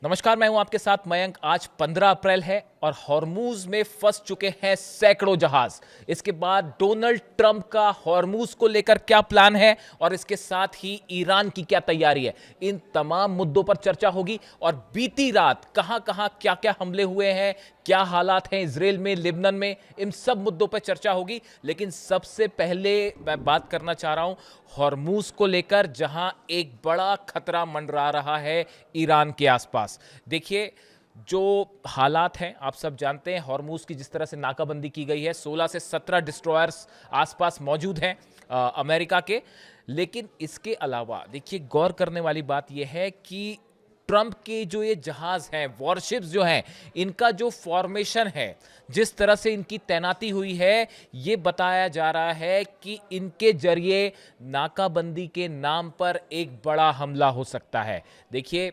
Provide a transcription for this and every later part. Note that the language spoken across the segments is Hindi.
नमस्कार, मैं हूं आपके साथ मयंक। आज 15 अप्रैल है और हॉर्मूज में फंस चुके हैं सैकड़ों जहाज। इसके बाद डोनाल्ड ट्रंप का हॉर्मूज को लेकर क्या प्लान है और इसके साथ ही ईरान की क्या तैयारी है, इन तमाम मुद्दों पर चर्चा होगी। और बीती रात कहां कहां क्या क्या हमले हुए हैं, क्या हालात हैं इजराइल में, लिबनान में, इन सब मुद्दों पर चर्चा होगी। लेकिन सबसे पहले मैं बात करना चाह रहा हूं हॉर्मूज को लेकर, जहां एक बड़ा खतरा मंडरा रहा है ईरान के आसपास। देखिए, जो हालात हैं आप सब जानते हैं। हॉर्मूज की जिस तरह से नाकाबंदी की गई है, 16 से 17 डिस्ट्रॉयर्स आसपास मौजूद हैं अमेरिका के। लेकिन इसके अलावा देखिए, गौर करने वाली बात यह है कि ट्रंप के जो ये जहाज हैं, वॉरशिप्स जो हैं, इनका जो फॉर्मेशन है, जिस तरह से इनकी तैनाती हुई है, ये बताया जा रहा है कि इनके जरिए नाकाबंदी के नाम पर एक बड़ा हमला हो सकता है। देखिए,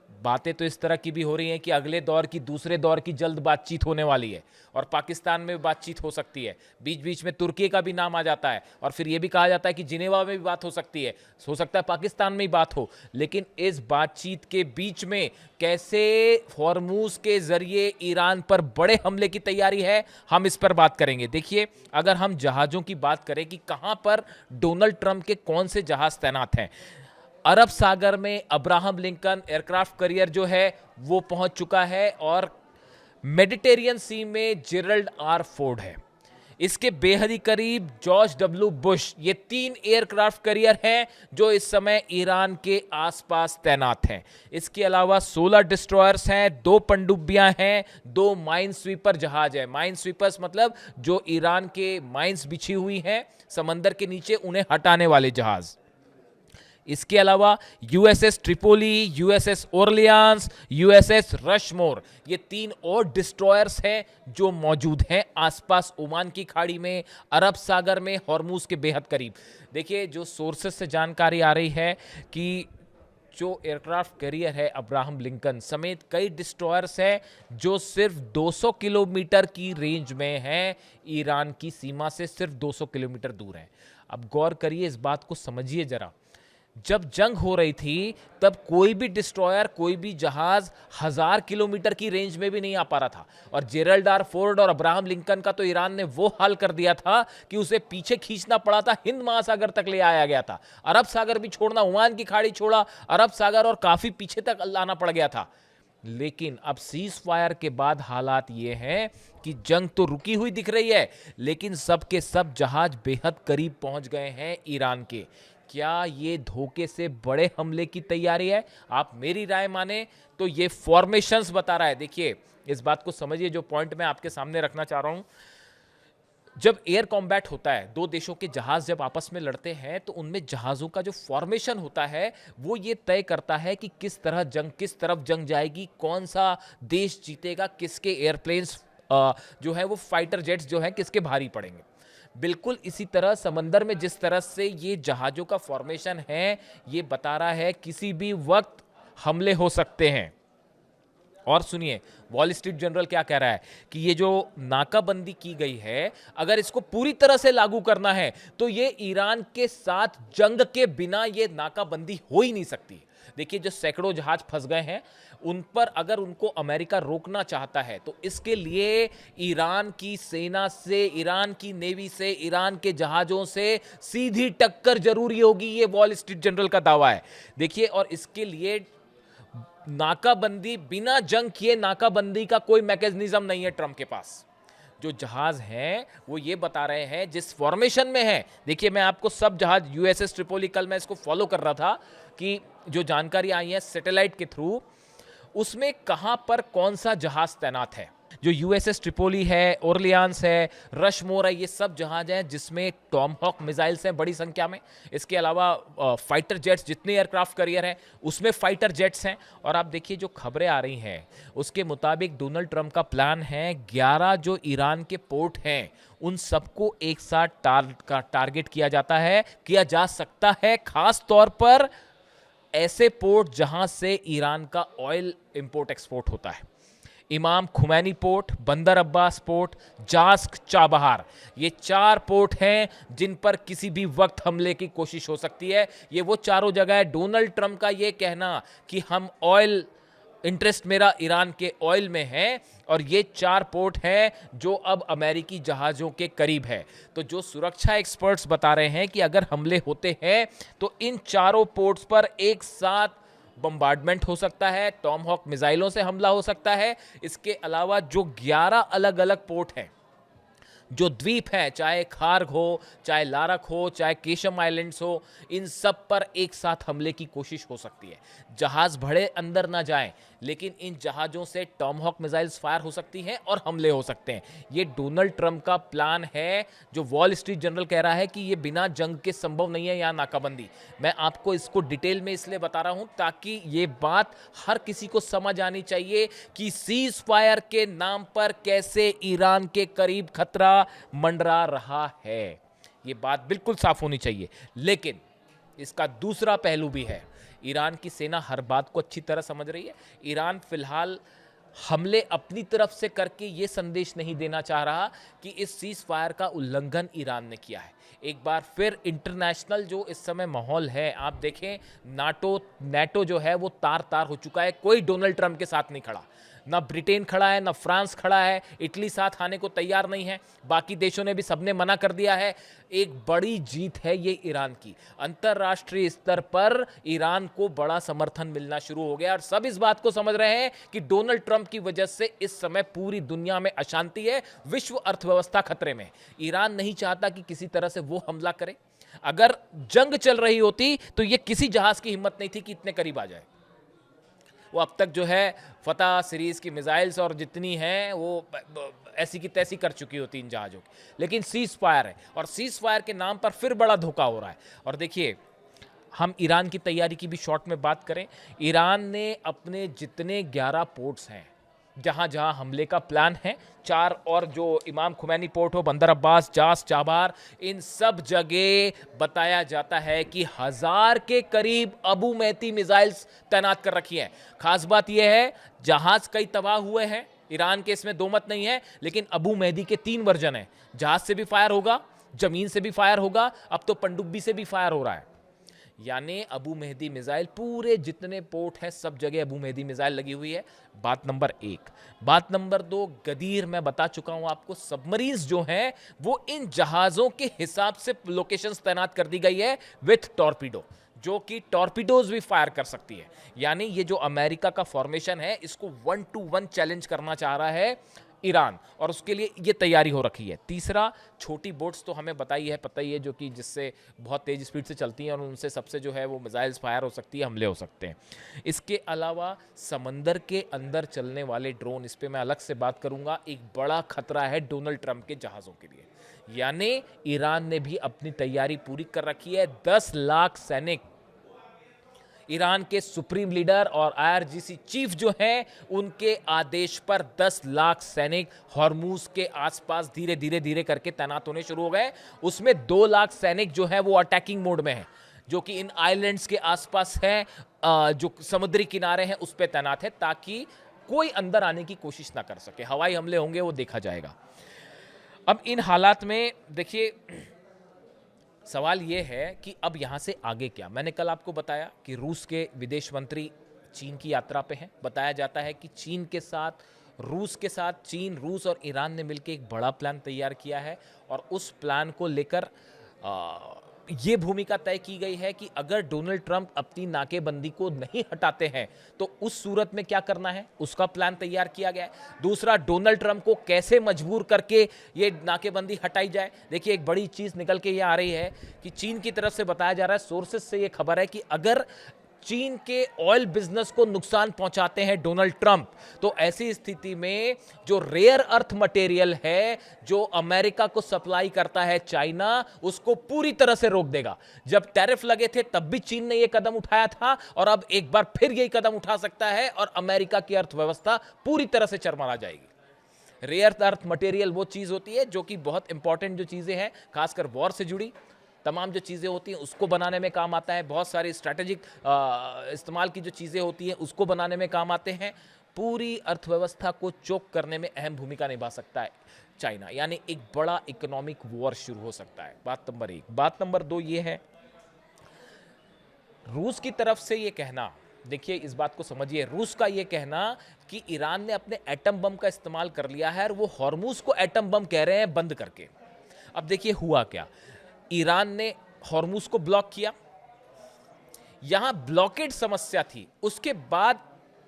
बातें तो इस तरह की भी हो रही हैं कि अगले दौर की, दूसरे दौर की जल्द बातचीत होने वाली है और पाकिस्तान में भी बातचीत हो सकती है। बीच बीच में तुर्की का भी नाम आ जाता है और फिर यह भी कहा जाता है कि जिनेवा में भी बात हो सकती है, हो सकता है पाकिस्तान में ही बात हो। लेकिन इस बातचीत के बीच में कैसे हॉर्मूज के जरिए ईरान पर बड़े हमले की तैयारी है, हम इस पर बात करेंगे। देखिए, अगर हम जहाज़ों की बात करें कि कहां पर डोनाल्ड ट्रंप के कौन से जहाज तैनात हैं, अरब सागर में अब्राहम लिंकन एयरक्राफ्ट करियर जो है वो पहुंच चुका है और मेडिटेरियन सी में जेरल्ड आर फोर्ड है। इसके बेहद ही करीब जॉर्ज डब्ल्यू बुश। ये 3 एयरक्राफ्ट करियर हैं जो इस समय ईरान के आसपास तैनात हैं। इसके अलावा 16 डिस्ट्रॉयर्स हैं, 2 पनडुब्बियां हैं, 2 माइन स्वीपर जहाज है। माइन स्वीपर्स मतलब जो ईरान के माइंस बिछी हुई हैं समंदर के नीचे, उन्हें हटाने वाले जहाज। इसके अलावा USS Tripoli, USS Orleans, USS Rushmore, ये 3 और डिस्ट्रॉयर्स हैं जो मौजूद हैं आसपास ओमान की खाड़ी में, अरब सागर में, हॉर्मूज के बेहद करीब। देखिए, जो सोर्सेस से जानकारी आ रही है कि जो एयरक्राफ्ट कैरियर है अब्राहम लिंकन समेत कई डिस्ट्रॉयर्स हैं जो सिर्फ 200 किलोमीटर की रेंज में हैं, ईरान की सीमा से सिर्फ 200 किलोमीटर दूर हैं। अब गौर करिए, इस बात को समझिए जरा। जब जंग हो रही थी तब कोई भी डिस्ट्रॉयर, कोई भी जहाज 1000 किलोमीटर की रेंज में भी नहीं आ पा रहा था। और जेरल्ड आर फोर्ड और अब्राहम लिंकन का तो ईरान ने वो हाल कर दिया था कि उसे पीछे खींचना पड़ा था, हिंद महासागर तक ले आया गया था। अरब सागर भी छोड़ना, ओमान की खाड़ी छोड़ा, अरब सागर और काफी पीछे तक लाना पड़ गया था। लेकिन अब सीज फायर के बाद हालात ये हैं कि जंग तो रुकी हुई दिख रही है, लेकिन सब के सब जहाज बेहद करीब पहुंच गए हैं ईरान के। क्या ये धोखे से बड़े हमले की तैयारी है? आप मेरी राय माने तो ये फॉर्मेशंस बता रहा है। देखिए, इस बात को समझिए, जो पॉइंट मैं आपके सामने रखना चाह रहा हूं। जब एयर कॉम्बैट होता है, 2 देशों के जहाज जब आपस में लड़ते हैं, तो उनमें जहाजों का जो फॉर्मेशन होता है वो ये तय करता है कि किस तरह जंग, किस तरफ जंग जाएगी, कौन सा देश जीतेगा, किसके एयरप्लेन्स जो है वो फाइटर जेट्स जो है किसके भारी पड़ेंगे। बिल्कुल इसी तरह समंदर में जिस तरह से ये जहाजों का फॉर्मेशन है, ये बता रहा है किसी भी वक्त हमले हो सकते हैं। और सुनिए, वॉल स्ट्रीट जर्नल क्या कह रहा है कि ये जो नाकाबंदी की गई है, अगर इसको पूरी तरह से लागू करना है तो ये ईरान के साथ जंग के बिना ये नाकाबंदी हो ही नहीं सकती। देखिए, जो सैकड़ों जहाज फंस गए हैं, उन पर अगर उनको अमेरिका रोकना चाहता है तो इसके लिए ईरान की सेना से, ईरान की नेवी से, ईरान के जहाजों से सीधी टक्कर जरूरी होगी। ये वॉल स्ट्रीट जर्नल का दावा है। देखिए, और इसके लिए नाकाबंदी, बिना जंग किए नाकाबंदी का कोई मैकेनिज्म नहीं है ट्रंप के पास। जो जहाज हैं वो ये बता रहे हैं जिस फॉर्मेशन में है। देखिए, मैं आपको सब जहाज, यूएसएस ट्रिपोली, कल मैं इसको फॉलो कर रहा था कि जो जानकारी आई है सैटेलाइट के थ्रू, उसमें कहां पर कौन सा जहाज तैनात है। जो यूएसएस ट्रिपोली है, ओरलियांस है, रशमोर है, ये सब जहाज हैं जिसमें टॉमहॉक मिसाइल्स हैं बड़ी संख्या में। इसके अलावा फाइटर जेट्स, जितने एयरक्राफ्ट करियर हैं उसमें फाइटर जेट्स हैं। और आप देखिए, जो खबरें आ रही हैं उसके मुताबिक डोनाल्ड ट्रंप का प्लान है 11 जो ईरान के पोर्ट हैं उन सबको एक साथ टारगेट किया जा सकता है, खास तौर पर ऐसे पोर्ट जहां से ईरान का ऑयल इंपोर्ट एक्सपोर्ट होता है। इमाम खुमैनी पोर्ट, बंदर अब्बास पोर्ट, जास्क, चाबहार, ये 4 पोर्ट हैं जिन पर किसी भी वक्त हमले की कोशिश हो सकती है। ये वो चारों जगह है। डोनाल्ड ट्रंप का ये कहना कि हम ऑयल इंटरेस्ट मेरा ईरान के ऑयल में है और ये 4 पोर्ट हैं जो अब अमेरिकी जहाज़ों के करीब है। तो जो सुरक्षा एक्सपर्ट्स बता रहे हैं कि अगर हमले होते हैं तो इन चारों पोर्ट्स पर एक साथ बम्बार्डमेंट हो सकता है, टॉमहॉक मिसाइलों से हमला हो सकता है। इसके अलावा जो 11 अलग अलग पोर्ट हैं, जो द्वीप हैं, चाहे खार्ग हो, चाहे लारक हो, चाहे केशम आइलैंड्स हो, इन सब पर एक साथ हमले की कोशिश हो सकती है। जहाज भड़े अंदर ना जाएं, लेकिन इन जहाज़ों से टॉमहॉक मिसाइल्स फायर हो सकती हैं और हमले हो सकते हैं। ये डोनाल्ड ट्रंप का प्लान है, जो वॉल स्ट्रीट जर्नल कह रहा है कि ये बिना जंग के संभव नहीं है या नाकाबंदी। मैं आपको इसको डिटेल में इसलिए बता रहा हूं ताकि ये बात हर किसी को समझ आनी चाहिए कि सीज फायर के नाम पर कैसे ईरान के करीब खतरा मंडरा रहा है। ये बात बिल्कुल साफ होनी चाहिए। लेकिन इसका दूसरा पहलू भी है। ईरान की सेना हर बात को अच्छी तरह समझ रही है। ईरान फिलहाल हमले अपनी तरफ से करके ये संदेश नहीं देना चाह रहा कि इस सीज फायर का उल्लंघन ईरान ने किया है। एक बार फिर इंटरनेशनल जो इस समय माहौल है, आप देखें, नाटो जो है वो तार तार हो चुका है। कोई डोनाल्ड ट्रंप के साथ नहीं खड़ा, ना ब्रिटेन खड़ा है, ना फ्रांस खड़ा है, इटली साथ आने को तैयार नहीं है, बाकी देशों ने भी सबने मना कर दिया है। एक बड़ी जीत है ये ईरान की। अंतर्राष्ट्रीय स्तर पर ईरान को बड़ा समर्थन मिलना शुरू हो गया और सब इस बात को समझ रहे हैं कि डोनाल्ड ट्रंप की वजह से इस समय पूरी दुनिया में अशांति है, विश्व अर्थव्यवस्था खतरे में। ईरान नहीं चाहता कि किसी तरह से वो हमला करे। अगर जंग चल रही होती तो ये किसी जहाज की हिम्मत नहीं थी कि इतने करीब आ जाए। वो अब तक जो है फतह सीरीज की मिसाइल्स और जितनी हैं वो ऐसी की तैसी कर चुकी होती इन जहाज़ों की। लेकिन सीज फायर है और सीज फायर के नाम पर फिर बड़ा धोखा हो रहा है। और देखिए, हम ईरान की तैयारी की भी शॉर्ट में बात करें, ईरान ने अपने जितने 11 पोर्ट्स हैं जहां जहां हमले का प्लान है, 4 और जो इमाम खुमैनी पोर्ट हो, बंदर अब्बास, जास, चाबार, इन सब जगह बताया जाता है कि 1000 के करीब अबू मेहती मिसाइल्स तैनात कर रखी हैं। खास बात यह है, जहाज कई तबाह हुए हैं, ईरान के इसमें दो मत नहीं है, लेकिन अबू मेहदी के 3 वर्जन हैं। जहाज से भी फायर होगा, जमीन से भी फायर होगा, अब तो पनडुब्बी से भी फायर हो रहा है। यानी अबू मेहदी मिसाइल पूरे जितने पोर्ट हैं सब जगह अबू मेहदी मिसाइल लगी हुई है। बात नंबर 1। बात नंबर 2, गदीर मैं बता चुका हूं आपको, सबमरीन्स जो हैं वो इन जहाज़ों के हिसाब से लोकेशंस तैनात कर दी गई है विथ टॉर्पीडो, जो कि टॉर्पीडोज भी फायर कर सकती है। यानी ये जो अमेरिका का फॉर्मेशन है, इसको 1 to 1 चैलेंज करना चाह रहा है ईरान, और उसके लिए ये तैयारी हो रखी है। तीसरा, छोटी बोट्स तो हमें पता ही है, जो कि जिससे बहुत तेज स्पीड से चलती हैं और उनसे सबसे जो है वो मिसाइल्स फायर हो सकती है, हमले हो सकते हैं। इसके अलावा समंदर के अंदर चलने वाले ड्रोन, इस पर मैं अलग से बात करूंगा, एक बड़ा खतरा है डोनाल्ड ट्रंप के जहाज़ों के लिए। यानी ईरान ने भी अपनी तैयारी पूरी कर रखी है। 10 लाख सैनिक, ईरान के सुप्रीम लीडर और आईआरजीसी चीफ जो हैं, उनके आदेश पर 10 लाख सैनिक हॉर्मूज के आसपास धीरे धीरे करके तैनात होने शुरू हो गए। उसमें 2 लाख सैनिक जो है वो अटैकिंग मोड में हैं, जो कि इन आइलैंड्स के आसपास हैं, जो समुद्री किनारे हैं उस पर तैनात है, ताकि कोई अंदर आने की कोशिश ना कर सके। हवाई हमले होंगे वो देखा जाएगा। अब इन हालात में देखिए, सवाल यह है कि अब यहां से आगे क्या। मैंने कल आपको बताया कि रूस के विदेश मंत्री चीन की यात्रा पे हैं। बताया जाता है कि चीन, रूस और ईरान ने मिलकर एक बड़ा प्लान तैयार किया है और उस प्लान को लेकर ये भूमिका तय की गई है कि अगर डोनाल्ड ट्रंप अपनी नाकेबंदी को नहीं हटाते हैं तो उस सूरत में क्या करना है, उसका प्लान तैयार किया गया है। दूसरा, डोनाल्ड ट्रंप को कैसे मजबूर करके ये नाकेबंदी हटाई जाए। देखिए, एक बड़ी चीज निकल के ये आ रही है कि चीन की तरफ से बताया जा रहा है, सोर्सेस से ये खबर है कि अगर चीन के ऑयल बिजनेस को नुकसान पहुंचाते हैं डोनाल्ड ट्रंप, तो ऐसी स्थिति में जो रेयर अर्थ मटेरियल है जो अमेरिका को सप्लाई करता है चाइना, उसको पूरी तरह से रोक देगा। जब टैरिफ लगे थे तब भी चीन ने यह कदम उठाया था और अब एक बार फिर यही कदम उठा सकता है और अमेरिका की अर्थव्यवस्था पूरी तरह से चरमरा जाएगी। रेयर अर्थ मटेरियल वो चीज होती है जो कि बहुत इंपॉर्टेंट जो चीजें हैं, खासकर वॉर से जुड़ी तमाम जो चीज़ें होती हैं उसको बनाने में काम आता है। बहुत सारी स्ट्रैटेजिक इस्तेमाल की जो चीज़ें होती हैं उसको बनाने में काम आते हैं। पूरी अर्थव्यवस्था को चोक करने में अहम भूमिका निभा सकता है चाइना, यानी एक बड़ा इकोनॉमिक वॉर शुरू हो सकता है। बात नंबर 1। बात नंबर 2 ये है, रूस की तरफ से ये कहना, देखिए इस बात को समझिए, रूस का ये कहना कि ईरान ने अपने एटम बम का इस्तेमाल कर लिया है और वो हॉर्मूज को एटम बम कह रहे हैं बंद करके। अब देखिए हुआ क्या, ईरान ने हॉर्मूज को ब्लॉक किया, यहां ब्लॉकेड समस्या थी, उसके बाद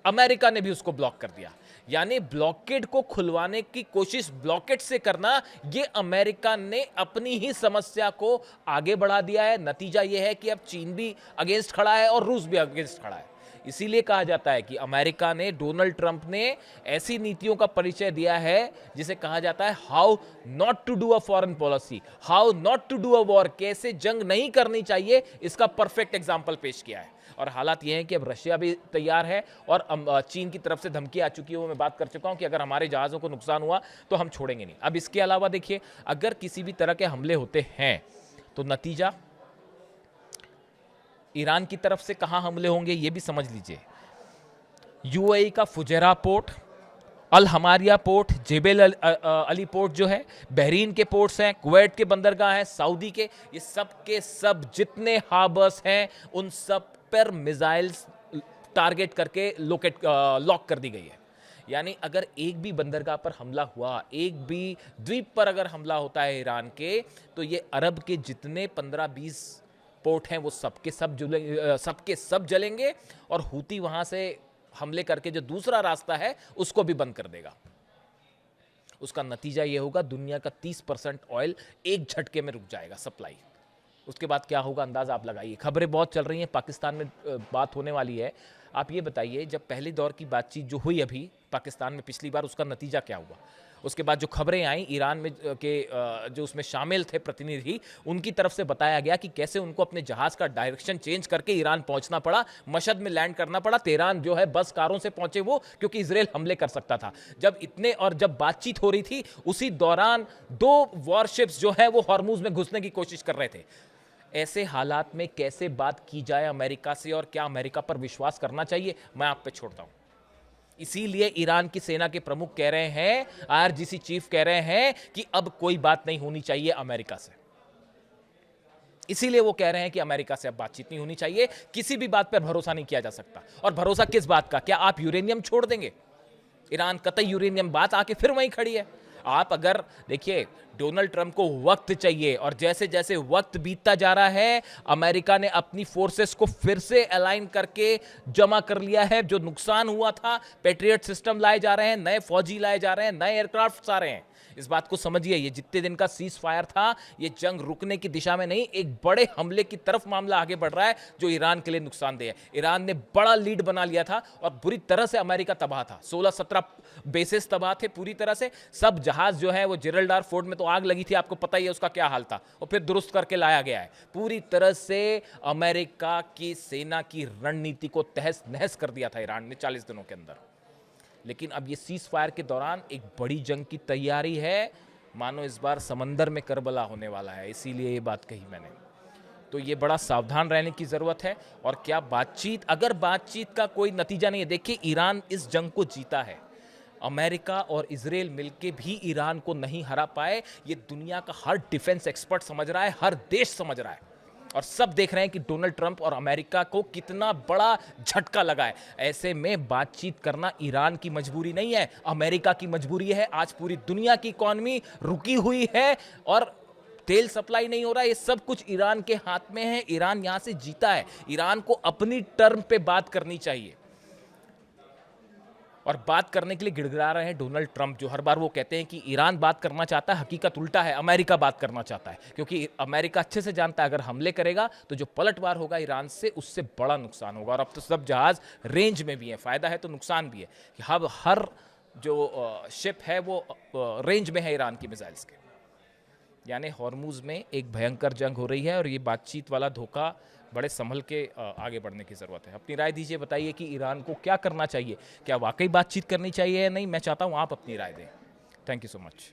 अमेरिका ने भी उसको ब्लॉक कर दिया। यानी ब्लॉकेड को खुलवाने की कोशिश ब्लॉकेड से करना, ये अमेरिका ने अपनी ही समस्या को आगे बढ़ा दिया है। नतीजा ये है कि अब चीन भी अगेंस्ट खड़ा है और रूस भी अगेंस्ट खड़ा है। इसीलिए कहा जाता है कि अमेरिका ने, डोनाल्ड ट्रंप ने ऐसी नीतियों का परिचय दिया है जिसे कहा जाता है how not to do a foreign policy, how not to do a war, कैसे जंग नहीं करनी चाहिए, इसका परफेक्ट एग्जाम्पल पेश किया है। और हालात ये हैं कि अब रशिया भी तैयार है और चीन की तरफ से धमकी आ चुकी है। वो मैं बात कर चुका हूं कि अगर हमारे जहाज़ों को नुकसान हुआ तो हम छोड़ेंगे नहीं। अब इसके अलावा देखिए, अगर किसी भी तरह के हमले होते हैं तो नतीजा ईरान की तरफ से कहां हमले होंगे ये भी समझ लीजिए। यूएई का फुजैरा पोर्ट, अल हमारिया पोर्ट, जेबेल अली पोर्ट जो है, बहरीन के पोर्ट्स हैं, कुवैत के बंदरगाह हैं, सऊदी के, ये सब के सब जितने हार्बर्स हैं उन सब पर मिसाइल्स टारगेट करके लॉक कर दी गई है। यानी अगर एक भी बंदरगाह पर हमला हुआ, एक भी द्वीप पर अगर हमला होता है ईरान के, तो ये अरब के जितने 15-20 पोर्ट हैं वो सबके सब जलेंगे और हूती वहां से हमले करके जो दूसरा रास्ता है उसको भी बंद कर देगा। उसका नतीजा यह होगा, दुनिया का 30% ऑयल एक झटके में रुक जाएगा सप्लाई। उसके बाद क्या होगा अंदाजा आप लगाइए। खबरें बहुत चल रही हैं, पाकिस्तान में बात होने वाली है। आप ये बताइए, जब पहले दौर की बातचीत जो हुई अभी पाकिस्तान में पिछली बार, उसका नतीजा क्या हुआ? उसके बाद जो खबरें आई ईरान में के जो उसमें शामिल थे प्रतिनिधि, उनकी तरफ से बताया गया कि कैसे उनको अपने जहाज का डायरेक्शन चेंज करके ईरान पहुंचना पड़ा, मशहद में लैंड करना पड़ा। तेहरान जो है बस कारों से पहुंचे वो, क्योंकि इजराइल हमले कर सकता था। जब बातचीत हो रही थी उसी दौरान 2 वॉरशिप्स जो है वो हॉर्मूज में घुसने की कोशिश कर रहे थे। ऐसे हालात में कैसे बात की जाए अमेरिका से, और क्या अमेरिका पर विश्वास करना चाहिए, मैं आप पे छोड़ता हूं। इसीलिए ईरान की सेना के प्रमुख कह रहे हैं, आईआरजीसी चीफ कह रहे हैं कि अब कोई बात नहीं होनी चाहिए अमेरिका से। इसीलिए वो कह रहे हैं कि अमेरिका से अब बातचीत नहीं होनी चाहिए, किसी भी बात पर भरोसा नहीं किया जा सकता। और भरोसा किस बात का? क्या आप यूरेनियम छोड़ देंगे? ईरान कतई यूरेनियम, बात आके फिर वहीं खड़ी है। आप अगर देखिए, डोनाल्ड ट्रंप को वक्त चाहिए, और जैसे जैसे वक्त बीतता जा रहा है अमेरिका ने अपनी फोर्सेस को फिर से अलाइन करके जमा कर लिया है। जो नुकसान हुआ था, पैट्रियट सिस्टम लाए जा रहे हैं, नए फौजी लाए जा रहे हैं, नए एयरक्राफ्ट आ रहे हैं। इस बात को समझिए, ये जितने दिन का सीज फायर था, ये जंग रुकने की दिशा में नहीं, एक बड़े हमले की तरफ मामला आगे बढ़ रहा है जो ईरान के लिए नुकसानदेह है। ईरान ने बड़ा लीड बना लिया था और बुरी तरह से अमेरिका तबाह था। 16-17 बेसिस तबाह थे पूरी तरह से। सब जहाज जो है वो जिब्राल्टर फोर्ट में तो आग लगी थी, आपको पता ही है उसका क्या हाल था, और फिर दुरुस्त करके लाया गया है। पूरी तरह से अमेरिका की सेना की रणनीति को तहस नहस कर दिया था ईरान ने 40 दिनों के अंदर। लेकिन अब ये सीज फायर के दौरान एक बड़ी जंग की तैयारी है, मानो इस बार समंदर में करबला होने वाला है, इसीलिए ये बात कही मैंने। तो ये बड़ा सावधान रहने की ज़रूरत है। और क्या बातचीत, अगर बातचीत का कोई नतीजा नहीं है, देखिए ईरान इस जंग को जीता है, अमेरिका और इजराइल मिलके भी ईरान को नहीं हरा पाए। ये दुनिया का हर डिफेंस एक्सपर्ट समझ रहा है, हर देश समझ रहा है, और सब देख रहे हैं कि डोनाल्ड ट्रंप और अमेरिका को कितना बड़ा झटका लगा है। ऐसे में बातचीत करना ईरान की मजबूरी नहीं है, अमेरिका की मजबूरी है। आज पूरी दुनिया की इकॉनमी रुकी हुई है और तेल सप्लाई नहीं हो रहा है, ये सब कुछ ईरान के हाथ में है। ईरान यहां से जीता है, ईरान को अपनी टर्म पे बात करनी चाहिए। और बात करने के लिए गिड़गिड़ा रहे हैं डोनाल्ड ट्रंप, जो हर बार वो कहते हैं कि ईरान बात करना चाहता है, हकीकत उल्टा है, अमेरिका बात करना चाहता है। क्योंकि अमेरिका अच्छे से जानता है अगर हमले करेगा तो जो पलटवार होगा ईरान से, उससे बड़ा नुकसान होगा। और अब तो सब जहाज रेंज में भी है, फायदा है तो नुकसान भी है कि अब हर जो शिप है वो रेंज में है ईरान की मिसाइल्स के। यानी हॉर्मूज में एक भयंकर जंग हो रही है और ये बातचीत वाला धोखा बड़े संभल के आगे बढ़ने की ज़रूरत है। अपनी राय दीजिए, बताइए कि ईरान को क्या करना चाहिए, क्या वाकई बातचीत करनी चाहिए या नहीं। मैं चाहता हूँ आप अपनी राय दें। Thank you so much.